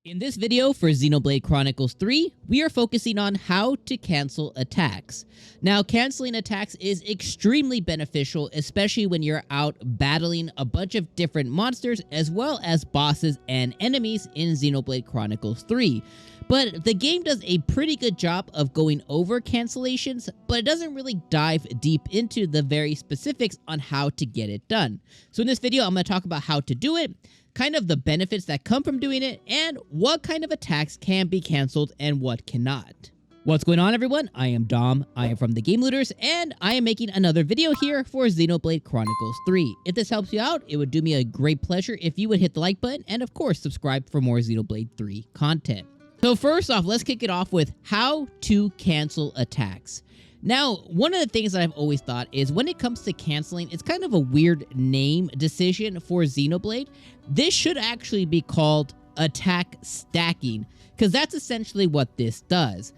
In this video for Xenoblade Chronicles 3, we are focusing on how to cancel attacks. Now, canceling attacks is extremely beneficial, especially when you're out battling a bunch of different monsters as well as bosses and enemies in Xenoblade Chronicles 3. But the game does a pretty good job of going over cancellations, but it doesn't really dive deep into the very specifics on how to get it done. So in this video, I'm going to talk about how to do it, kind of the benefits that come from doing it, and what kind of attacks can be canceled and what cannot. What's going on, everyone? I am Dom, I am from the Game Looters, and I am making another video here for Xenoblade Chronicles 3. If this helps you out, it would do me a great pleasure if you would hit the like button and of course subscribe for more Xenoblade 3 content. So first off, let's kick it off with how to cancel attacks. Now, one of the things that I've always thought is when it comes to canceling, it's kind of a weird name decision for Xenoblade. This should actually be called attack stacking, because that's essentially what this does.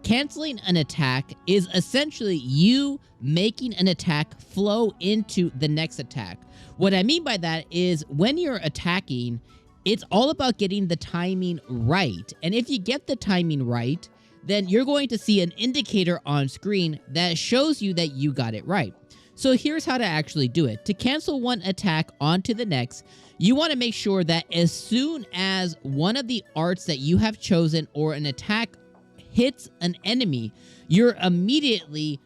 Canceling an attack is essentially you making an attack flow into the next attack. What I mean by that is when you're attacking, it's all about getting the timing right. And if you get the timing right, then you're going to see an indicator on screen that shows you that you got it right. So here's how to actually do it. To cancel one attack onto the next, you want to make sure that as soon as one of the arts that you have chosen or an attack hits an enemy, you're immediately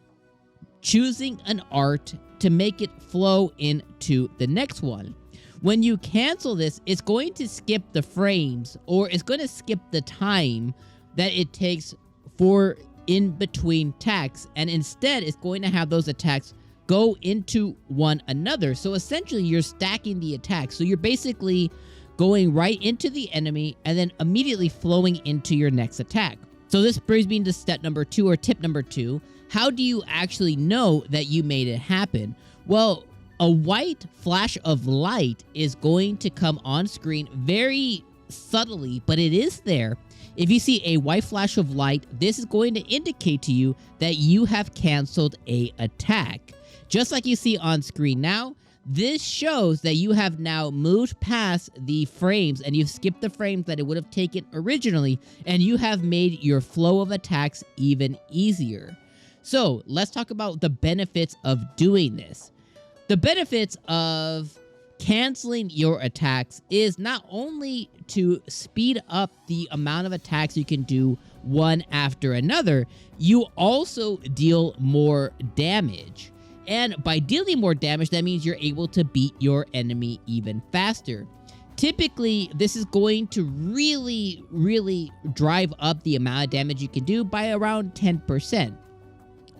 choosing an art to make it flow into the next one. When you cancel this, it's going to skip the frames, or it's going to skip the time that it takes for in between attacks, and instead it's going to have those attacks go into one another. So essentially you're stacking the attacks. So you're basically going right into the enemy and then immediately flowing into your next attack. So this brings me to step number 2, or tip number 2. How do you actually know that you made it happen? Well, a white flash of light is going to come on screen very subtly, but it is there. If you see a white flash of light, this is going to indicate to you that you have canceled an attack. Just like you see on screen now, this shows that you have now moved past the frames and you've skipped the frames that it would have taken originally, and you have made your flow of attacks even easier. So let's talk about the benefits of doing this. The benefits of canceling your attacks is not only to speed up the amount of attacks you can do one after another, you also deal more damage. And by dealing more damage, that means you're able to beat your enemy even faster. Typically, this is going to really drive up the amount of damage you can do by around 10%.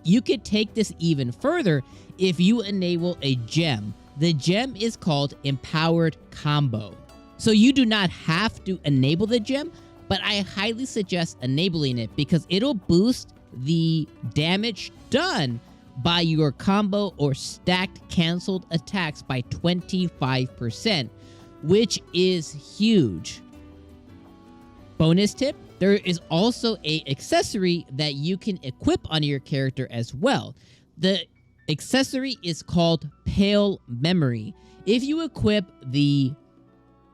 You could take this even further if you enable a gem. The gem is called Empowered Combo. So you do not have to enable the gem, but I highly suggest enabling it because it'll boost the damage done by your combo or stacked canceled attacks by 25%, which is huge. Bonus tip, there is also an accessory that you can equip on your character as well. The accessory is called Pale Memory. If you equip the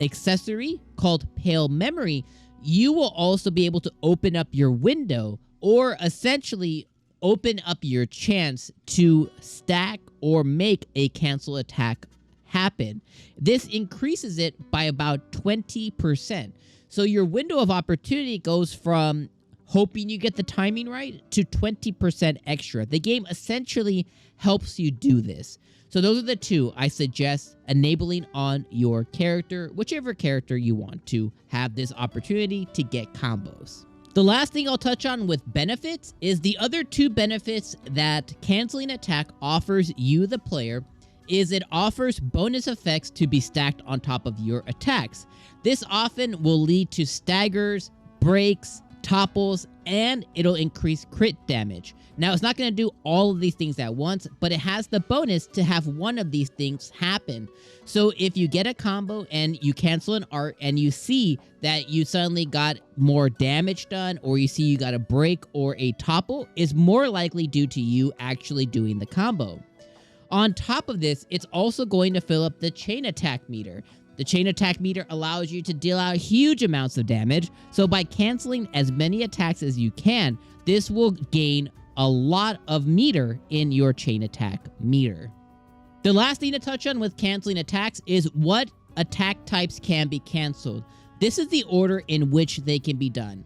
accessory called Pale Memory, you will also be able to open up your window, or essentially open up your chance to stack or make a cancel attack happen. This increases it by about 20%. So your window of opportunity goes from hoping you get the timing right to 20% extra. The game essentially helps you do this. So those are the two I suggest enabling on your character, whichever character you want to have this opportunity to get combos. The last thing I'll touch on with benefits is the other two benefits that canceling attack offers you, the player, is it offers bonus effects to be stacked on top of your attacks. This often will lead to staggers, breaks, topples, and it'll increase crit damage. Now, it's not going to do all of these things at once, but it has the bonus to have one of these things happen. So if you get a combo and you cancel an art and you see that you suddenly got more damage done, or you see you got a break or a topple, is more likely due to you actually doing the combo. On top of this, it's also going to fill up the chain attack meter. The chain attack meter allows you to deal out huge amounts of damage, so by canceling as many attacks as you can, this will gain a lot of meter in your chain attack meter. The last thing to touch on with canceling attacks is what attack types can be canceled. This is the order in which they can be done.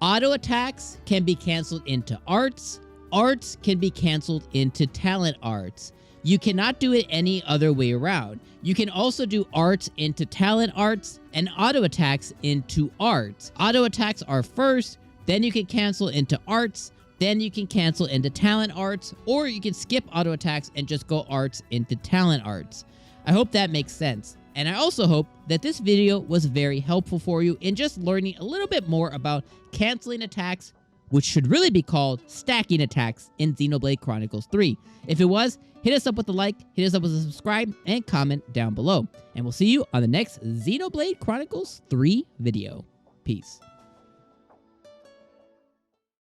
Auto attacks can be canceled into arts. Arts can be canceled into talent arts. You cannot do it any other way around. You can also do arts into talent arts and auto attacks into arts. Auto attacks are first, then you can cancel into arts, then you can cancel into talent arts, or you can skip auto attacks and just go arts into talent arts. I hope that makes sense. And I also hope that this video was very helpful for you in just learning a little bit more about canceling attacks, which should really be called stacking attacks in Xenoblade Chronicles 3. If it was, hit us up with a like, hit us up with a subscribe, and comment down below. And we'll see you on the next Xenoblade Chronicles 3 video. Peace.